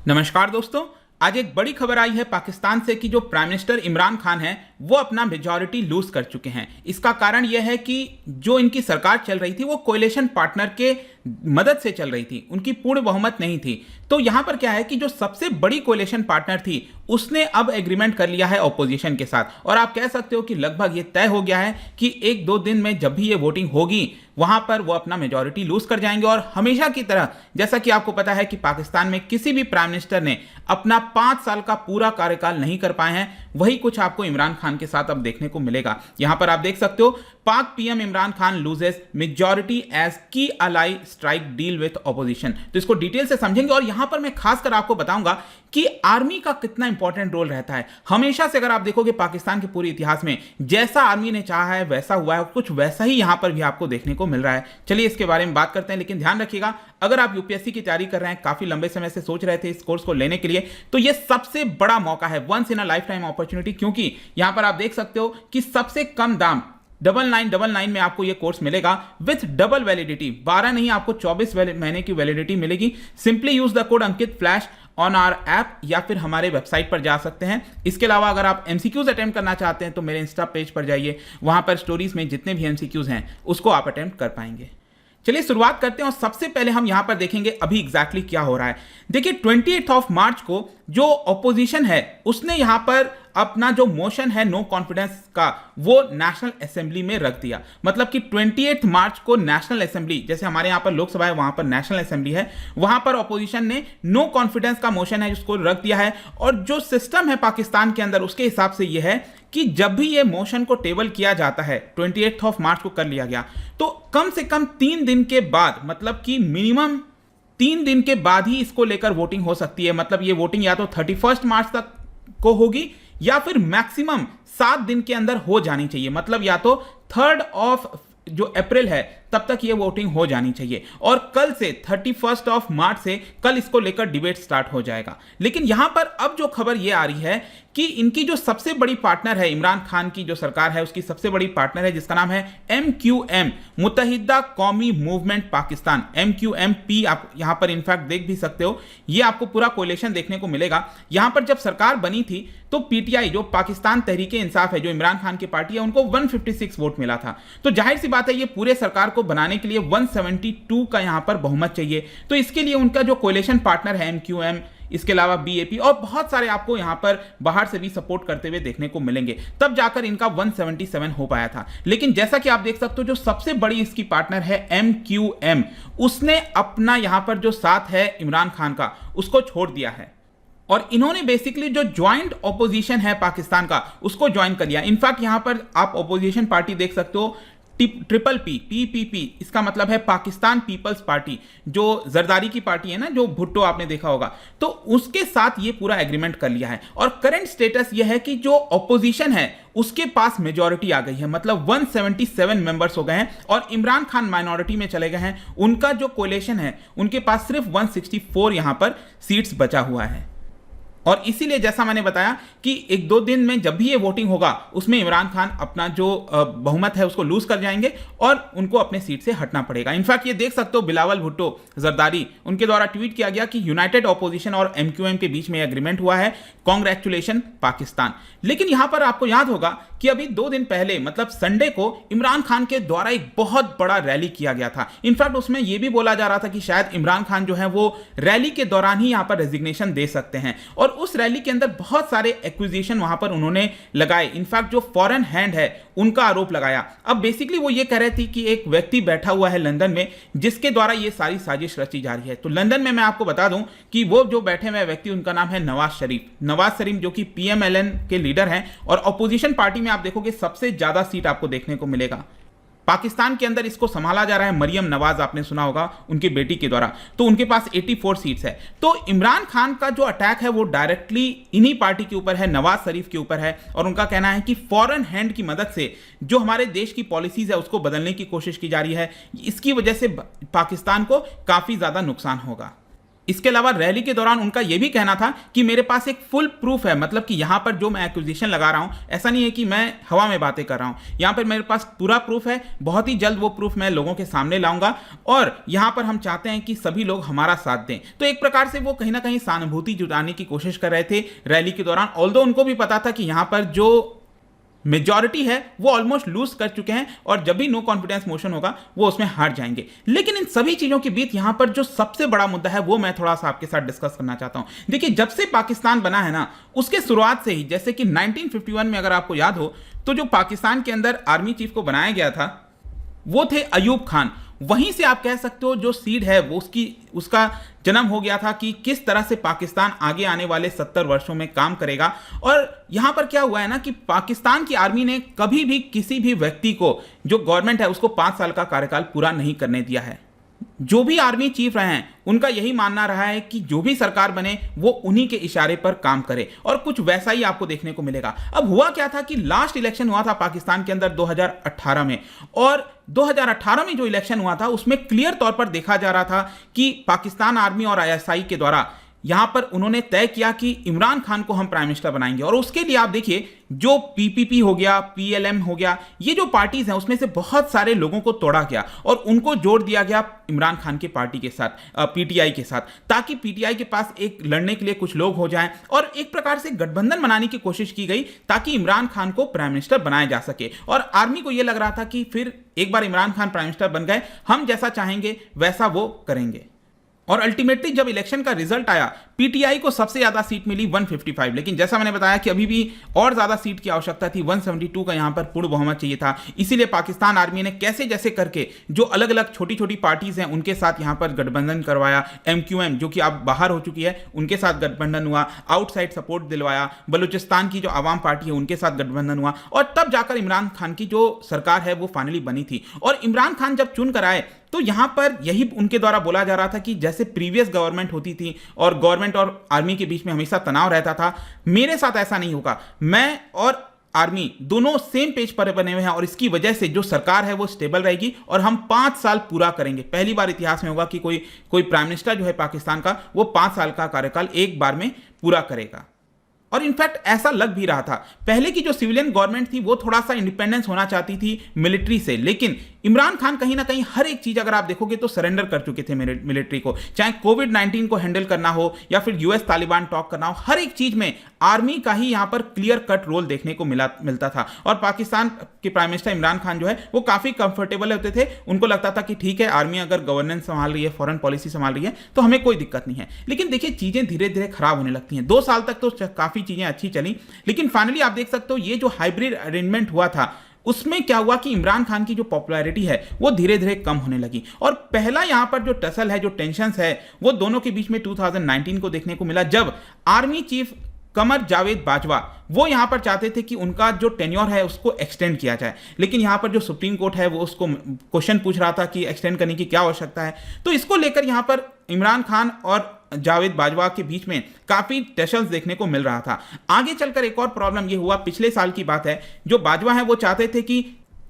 नमस्कार दोस्तों, आज एक बड़ी खबर आई है पाकिस्तान से कि जो प्राइम मिनिस्टर इमरान खान हैं वो अपना मेजॉरिटी लूज कर चुके हैं। इसका कारण यह है कि जो इनकी सरकार चल रही थी वो कोएलिशन पार्टनर के मदद से चल रही थी, उनकी पूर्ण बहुमत नहीं थी। तो यहां पर क्या है कि जो सबसे बड़ी कोएलिशन पार्टनर थी उसने अब एग्रीमेंट कर लिया है ऑपोजिशन के साथ, और आप कह सकते हो कि लगभग ये तय हो गया है कि एक दो दिन में जब भी ये वोटिंग होगी वहां पर वो अपना मेजॉरिटी लूज कर जाएंगे। और हमेशा की तरह जैसा कि आपको पता है कि पाकिस्तान में किसी भी प्राइम मिनिस्टर ने अपना 5 साल का पूरा कार्यकाल नहीं कर पाए हैं, वही कुछ आपको इमरान खान के साथ अब देखने को मिलेगा। यहां पर आप देख सकते हो, Pak PM Imran Khan loses majority as key ally strike deal with opposition. तो इसको डिटेल से समझेंगे और यहां पर मैं खासकर आपको बताऊंगा कि आर्मी का कितना इंपॉर्टेंट रोल रहता है। हमेशा से अगर आप देखोगे पाकिस्तान के पूरे इतिहास में जैसा आर्मी ने चाहा है वैसा हुआ है, कुछ वैसा ही यहां पर भी आपको देखने को मिल रहा है। चलिए इसके बारे में बात करते हैं, लेकिन ध्यान रखिएगा अगर आप यूपीएससी की तैयारी कर रहे हैं, काफी लंबे समय से सोच रहे थे इस कोर्स को लेने के लिए, तो यह सबसे बड़ा मौका है, once in a lifetime opportunity. क्योंकि यहां पर आप देख सकते हो कि सबसे कम दाम 9999 में आपको ये कोर्स मिलेगा विथ डबल वैलिडिटी। 12 नहीं, आपको 24 महीने की वैलिडिटी मिलेगी। Simply use the code Ankit flash on our app या फिर हमारे वेबसाइट पर जा सकते हैं। इसके अलावा अगर आप एमसीक्यूज अटेम्प्ट करना चाहते हैं तो मेरे इंस्टा पेज पर जाइए, वहां पर स्टोरीज में जितने भी एमसीक्यूज हैं उसको आप अटेम्प्ट कर पाएंगे। चलिए शुरुआत करते हैं और सबसे पहले हम यहां पर देखेंगे अभी एग्जैक्टली क्या हो रहा है। देखिए 28 मार्च को जो ऑपोजिशन है उसने यहां पर अपना जो मोशन है नो कॉन्फिडेंस का वो नेशनल असेंबली में रख दिया। मतलब कि 28 मार्च को नेशनल असेंबली, जैसे हमारे यहां पर लोकसभा है वहां पर नेशनल असेंबली है, वहां पर ऑपोजिशन ने नो कॉन्फिडेंस का मोशन है उसको रख दिया है। और जो सिस्टम है पाकिस्तान के अंदर उसके हिसाब से यह है कि जब भी ये मोशन को टेबल किया जाता है, 28 मार्च को कर लिया गया, तो कम से कम 3 दिन के बाद, मतलब कि मिनिमम 3 दिन के बाद ही इसको लेकर वोटिंग हो सकती है। मतलब ये वोटिंग या तो 31 मार्च तक को होगी या फिर मैक्सिमम 7 दिन के अंदर हो जानी चाहिए। मतलब या तो 3 जो अप्रैल है तब तक ये वोटिंग हो जानी चाहिए, और कल से 31 मार्च से कल इसको लेकर डिबेट स्टार्ट हो जाएगा। लेकिन यहां पर अब जो खबर ये आ रही है कि इनकी जो सबसे बड़ी पार्टनर है, इमरान खान की जो सरकार है उसकी सबसे बड़ी पार्टनर है जिसका नाम है MQM, मुत्तहिदा कौमी मूवमेंट पाकिस्तान, MQMP। आप यहां पर इनफैक्ट देख भी सकते हो, ये आपको पूरा कोalition देखने को मिलेगा। यहां पर जब सरकार बनी थी तो PTI जो पाकिस्तान तहरीके इंसाफ है, जो इमरान खान की पार्टी है, उनको 156 वोट मिला था। तो जाहिर सी बात है ये पूरे सरकार को बनाने के लिए 172 का यहां पर बहुमत चाहिए। तो इसके लिए उनका जो कोएलिशन पार्टनर है MQM, इसके अलावा BAP और बहुत सारे आपको यहां पर बाहर से भी सपोर्ट करते हुए देखने को मिलेंगे, तब जाकर इनका 177 हो पाया था। लेकिन जैसा कि आप देख सकते हो जो सबसे बड़ी इसकी पार्टनर है MQM, उसने अपना यहां पर जो साथ है इमरान खान का उसको छोड़ दिया है और इन्होंने बेसिकली जो ज्वाइंट ऑपोजिशन है पाकिस्तान का उसको ज्वाइन कर लिया। इनफैक्ट यहां पर आप ऑपोजिशन पार्टी देख सकते हो PPP, इसका मतलब है पाकिस्तान पीपल्स पार्टी, जो जरदारी की पार्टी है ना, जो भुट्टो आपने देखा होगा, तो उसके साथ ये पूरा एग्रीमेंट कर लिया है। और करंट स्टेटस ये है कि जो ऑपोजिशन है उसके पास मेजॉरिटी आ गई है, मतलब 177 मेंबर्स हो गए हैं और इमरान खान माइनॉरिटी में चले गए हैं। उनका जो कोएलिशन है उनके पास सिर्फ 164 यहां पर सीट्स बचा हुआ है। और इसीलिए जैसा मैंने बताया कि एक दो दिन में जब भी ये वोटिंग होगा उसमें इमरान खान अपना जो बहुमत है उसको लूज कर जाएंगे और उनको अपने सीट से हटना पड़ेगा। इनफैक्ट ये देख सकते हो बिलावल भुट्टो जरदारी, उनके द्वारा ट्वीट किया गया कि यूनाइटेड ऑपोजिशन और MQM के बीच में एग्रीमेंट हुआ है, कांग्रेचुलेशन पाकिस्तान। लेकिन यहां पर आपको याद होगा कि अभी 2 दिन पहले मतलब संडे को इमरान खान के द्वारा एक बहुत बड़ा रैली किया गया था। इनफैक्ट उसमें यह भी बोला जा रहा था कि शायद इमरान खान जो है वो रैली के दौरान ही यहां पर रेजिग्नेशन दे सकते हैं, और उस रैली के अंदर बहुत सारे एक्विजिशन वहां पर उन्होंने लगाए। इनफैक्ट जो फॉरेन हैंड है उनका आरोप लगाया। अब बेसिकली वो ये कह रहे थे कि एक व्यक्ति बैठा हुआ है लंदन में जिसके द्वारा ये सारी साजिश रची जा रही है। तो लंदन में मैं आपको बता दूं कि वो जो बैठे हुए व्यक्ति उनका नाम है नवाज शरीफ, जो कि PMLN के लीडर हैं, और ऑपोजिशन पार्टी में आप देखोगे सबसे ज्यादा सीट आपको देखने को मिलेगा। पाकिस्तान के अंदर इसको संभाला जा रहा है मरियम नवाज, आपने सुना होगा, उनकी बेटी के द्वारा, तो उनके पास 84 सीट्स है। तो इमरान खान का जो अटैक है वो डायरेक्टली इन्हीं पार्टी के ऊपर है, नवाज शरीफ के ऊपर है, और उनका कहना है कि फॉरेन हैंड की मदद से जो हमारे देश की पॉलिसीज है उसको बदलने की कोशिश की जा रही है, इसकी वजह से पाकिस्तान को काफी ज्यादा नुकसान होगा। इसके अलावा रैली के दौरान उनका यह भी कहना था कि मेरे पास एक फुल प्रूफ है, मतलब कि यहां पर जो मैं एक्विजिशन लगा रहा हूं ऐसा नहीं है कि मैं हवा में बातें कर रहा हूं, यहां पर मेरे पास पूरा प्रूफ है, बहुत ही जल्द वो प्रूफ मैं लोगों के सामने लाऊंगा और यहां पर हम चाहते हैं कि सभी लोग हमारा साथ दें। तो एक प्रकार से वो कहीं ना कहीं सहानुभूति जुटाने की कोशिश कर रहे थे रैली के दौरान, ऑल्दो उनको भी पता था कि यहां पर जो मेजॉरिटी है वो ऑलमोस्ट लूज कर चुके हैं और जब भी नो कॉन्फिडेंस मोशन होगा वो उसमें हार जाएंगे। लेकिन इन सभी चीजों के बीच यहां पर जो सबसे बड़ा मुद्दा है वो मैं थोड़ा सा आपके साथ डिस्कस करना चाहता हूं। देखिए, जब से पाकिस्तान बना है ना, उसके शुरुआत से ही, जैसे कि 1951 में अगर आपको याद हो, तो जो पाकिस्तान के अंदर आर्मी चीफ को बनाया गया था वो थे अयूब खान। वहीं से आप कह सकते हो जो सीड है वो उसका जन्म हो गया था कि किस तरह से पाकिस्तान आगे आने वाले 70 वर्षों में काम करेगा। और यहां पर क्या हुआ है ना कि पाकिस्तान की आर्मी ने कभी भी किसी भी व्यक्ति को, जो गवर्नमेंट है, उसको 5 साल का कार्यकाल पूरा नहीं करने दिया है। जो भी आर्मी चीफ रहे हैं उनका यही मानना रहा है कि जो भी सरकार बने वो उन्हीं के इशारे पर काम करे, और कुछ वैसा ही आपको देखने को मिलेगा। अब हुआ क्या था कि लास्ट इलेक्शन हुआ था पाकिस्तान के अंदर 2018 में, और 2018 में जो इलेक्शन हुआ था उसमें क्लियर तौर पर देखा जा रहा था कि पाकिस्तान आर्मी और आईएसआई के द्वारा यहां पर उन्होंने तय किया कि इमरान खान को हम प्राइम मिनिस्टर बनाएंगे। और उसके लिए आप देखिए, जो पीपीपी हो गया, पीएलएम हो गया, ये जो पार्टीज हैं उसमें से बहुत सारे लोगों को तोड़ा गया और उनको जोड़ दिया गया इमरान खान की पार्टी के साथ, पीटीआई के साथ, ताकि पीटीआई के पास एक लड़ने के लिए कुछ लोग हो जाएं और एक प्रकार से गठबंधन बनाने की कोशिश की गई ताकि इमरान खान को प्राइम मिनिस्टर बनाया जा सके। और आर्मी को यह लग रहा था कि फिर एक बार इमरान खान प्राइम मिनिस्टर बन गए, हम जैसा चाहेंगे वैसा वो करेंगे। और अल्टीमेटली जब इलेक्शन का रिजल्ट आया, पीटीआई को सबसे ज्यादा सीट मिली 155, लेकिन जैसा मैंने बताया कि अभी भी और ज्यादा सीट की आवश्यकता थी, 172 का यहां पर पूर्ण बहुमत चाहिए था। इसीलिए पाकिस्तान आर्मी ने कैसे जैसे करके जो अलग अलग छोटी छोटी पार्टीज हैं उनके साथ यहां पर गठबंधन करवाया। एमक्यूएम जो कि अब बाहर हो चुकी है, उनके साथ गठबंधन हुआ, आउटसाइड सपोर्ट दिलवाया, बलूचिस्तान की जो आवाम पार्टी है उनके साथ गठबंधन हुआ, और तब जाकर इमरान खान की जो सरकार है वो फाइनली बनी थी। और इमरान खान जब चुन कर आए तो यहां पर यही उनके द्वारा बोला जा रहा था कि जैसे प्रीवियस गवर्नमेंट होती थी और गवर्नमेंट और आर्मी के बीच में हमेशा तनाव रहता था, मेरे साथ ऐसा नहीं होगा, मैं और आर्मी दोनों सेम पेज पर बने हुए हैं और इसकी वजह से जो सरकार है वो स्टेबल रहेगी और हम 5 साल पूरा करेंगे। पहली बार इतिहास में होगा कि कोई प्राइम मिनिस्टर जो है पाकिस्तान का वो 5 साल का कार्यकाल एक बार में पूरा करेगा। और इनफैक्ट ऐसा लग भी रहा था। पहले की जो सिविलियन गवर्नमेंट थी वो थोड़ा सा इंडिपेंडेंस होना चाहती थी मिलिट्री से, लेकिन इमरान खान कहीं ना कहीं हर एक चीज अगर आप देखोगे तो सरेंडर कर चुके थे मिलिट्री को, चाहे कोविड-19 को हैंडल करना हो या फिर यूएस तालिबान टॉक करना हो, हर एक चीज में आर्मी का ही यहां पर क्लियर कट रोल देखने को मिलता था। और पाकिस्तान के प्राइम मिनिस्टर इमरान खान जो है वो काफी कंफर्टेबल होते थे, उनको लगता था कि ठीक है आर्मी अगर गवर्नेंस संभाल रही है, फॉरेन पॉलिसी संभाल रही है तो हमें कोई दिक्कत नहीं है। लेकिन देखिए चीजें धीरे धीरे खराब होने लगती हैं। 2 साल तक तो काफी चीजें अच्छी चली, लेकिन फाइनली आप देख सकते हो ये जो हाइब्रिड अरेंजमेंट हुआ था उसमें क्या हुआ कि इमरान खान की जो पॉपुलैरिटी है वो धीरे धीरे कम होने लगी। और पहला यहां पर जो टसल है, जो टेंशंस है, वो दोनों के बीच में 2019 को देखने को मिला, जब आर्मी चीफ कमर जावेद बाजवा वो यहां पर चाहते थे कि उनका जो टेन्योर है उसको एक्सटेंड किया जाए, लेकिन यहां पर जो सुप्रीम कोर्ट है वो उसको क्वेश्चन पूछ रहा था कि एक्सटेंड करने की क्या आवश्यकता है। तो इसको लेकर यहां पर इमरान खान और जावेद बाजवा के बीच में काफी टेंशन्स देखने को मिल रहा था। आगे चलकर एक और प्रॉब्लम ये हुआ, पिछले साल की बात है, जो बाजवा है वो चाहते थे कि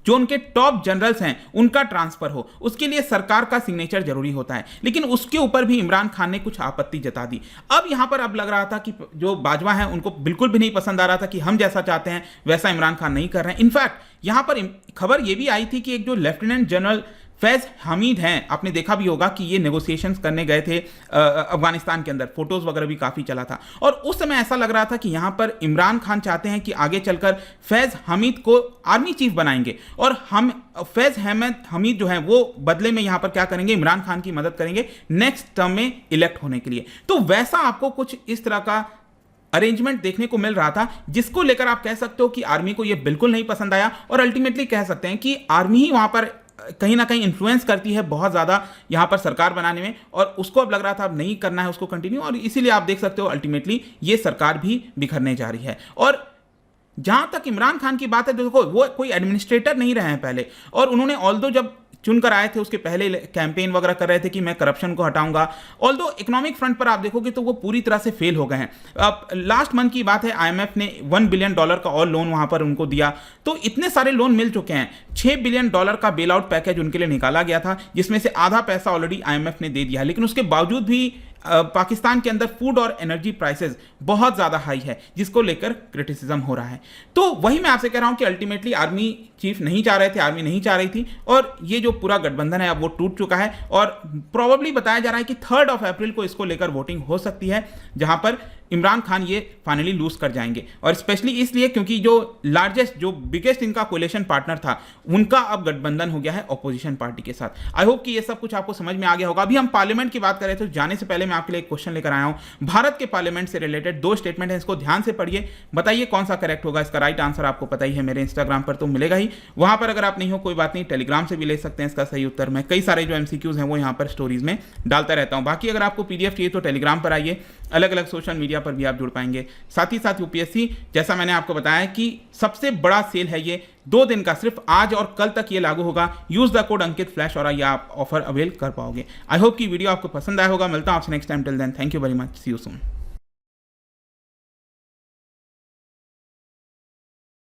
जो उनके टॉप जनरल्स हैं उनका ट्रांसफर हो, उसके लिए सरकार का सिग्नेचर जरूरी होता है, लेकिन उसके ऊपर भी इमरान खान ने कुछ आपत्ति जता दी। अब यहां पर अब लग रहा था कि जो बाजवा है उनको बिल्कुल भी नहीं पसंद आ रहा था कि हम जैसा चाहते हैं वैसा इमरान खान नहीं कर रहे हैं। इनफैक्ट यहां पर खबर यह भी आई थी कि एक जो लेफ्टिनेंट जनरल फैज हमीद हैं, आपने देखा भी होगा कि ये नेगोशिएशंस करने गए थे अफगानिस्तान के अंदर, फोटोज वगैरह भी काफी चला था, और उस समय ऐसा लग रहा था कि यहां पर इमरान खान चाहते हैं कि आगे चलकर फैज हमीद को आर्मी चीफ बनाएंगे और हम फैज हमीद जो है वो बदले में यहां पर क्या करेंगे, इमरान खान की मदद करेंगे नेक्स्ट टर्म में इलेक्ट होने के लिए। तो वैसा आपको कुछ इस तरह का अरेंजमेंट देखने को मिल रहा था, जिसको लेकर आप कह सकते हो कि आर्मी को यह बिल्कुल नहीं पसंद आया, और अल्टीमेटली कह सकते हैं कि आर्मी ही वहां पर कहीं ना कहीं इन्फ्लुएंस करती है बहुत ज्यादा यहां पर सरकार बनाने में, और उसको अब लग रहा था अब नहीं करना है उसको कंटिन्यू, और इसीलिए आप देख सकते हो अल्टीमेटली ये सरकार भी बिखरने जा रही है। और जहां तक इमरान खान की बात है, देखो वो कोई एडमिनिस्ट्रेटर नहीं रहे हैं पहले, और उन्होंने ऑल्दो जब चुनकर आए थे उसके पहले कैंपेन वगैरह कर रहे थे कि मैं करप्शन को हटाऊंगा, ऑल्दो इकोनॉमिक फ्रंट पर आप देखोगे तो वो पूरी तरह से फेल हो गए हैं। अब लास्ट मंथ की बात है, आईएमएफ ने $1 बिलियन का और लोन वहां पर उनको दिया, तो इतने सारे लोन मिल चुके हैं। $6 बिलियन का बेल आउट पैकेज उनके लिए निकाला गया था, जिसमें से आधा पैसा ऑलरेडी आईएमएफ ने दे दिया है, लेकिन उसके बावजूद भी पाकिस्तान के अंदर फूड और एनर्जी प्राइसेस बहुत ज़्यादा हाई है, जिसको लेकर क्रिटिसिज्म हो रहा है। तो वही मैं आपसे कह रहा हूं कि अल्टीमेटली आर्मी चीफ नहीं चाह रहे थे, आर्मी नहीं चाह रही थी, और ये जो पूरा गठबंधन है अब वो टूट चुका है, और प्रोबेबली बताया जा रहा है कि 3 अप्रैल को इसको लेकर वोटिंग हो सकती है, जहां पर इमरान खान ये फाइनली लूज कर जाएंगे। और स्पेशली इसलिए क्योंकि जो लार्जेस्ट, जो बिगेस्ट इनका कोलिशन पार्टनर था, उनका अब गठबंधन हो गया है ऑपोजिशन पार्टी के साथ। आई होप कि ये सब कुछ आपको समझ में आ गया होगा। अभी हम पार्लियामेंट की बात कर रहे थे, तो जाने से पहले मैं आपके लिए एक क्वेश्चन लेकर आया हूं। भारत के पार्लियामेंट से रिलेटेड 2 स्टेटमेंट है, इसको ध्यान से पढ़िए, बताइए कौन सा करेक्ट होगा। इसका राइट आंसर आपको पता ही है, मेरे इंस्टाग्राम पर तो मिलेगा ही। वहां पर अगर आप नहीं हो कोई बात नहीं, टेलीग्राम से भी ले सकते हैं इसका सही उत्तर। मैं कई सारे जो एमसीक्यूज हैं वो यहाँ पर स्टोरीज में डालता रहता हूँ। बाकी अगर आपको पीडीएफ चाहिए तो टेलीग्राम पर आइए, अलग अलग सोशल मीडिया पर भी आप जुड़ पाएंगे। साथ ही साथ यूपीएससी, जैसा मैंने आपको बताया कि सबसे बड़ा सेल है ये 2 दिन का, सिर्फ आज और कल तक ये लागू होगा। Use the code Ankit flash और ये आप ऑफर अवेल कर पाओगे। आई होप कि वीडियो आपको पसंद आया होगा। मिलता हूं आपसे next time. Till then, thank you very much, see you soon.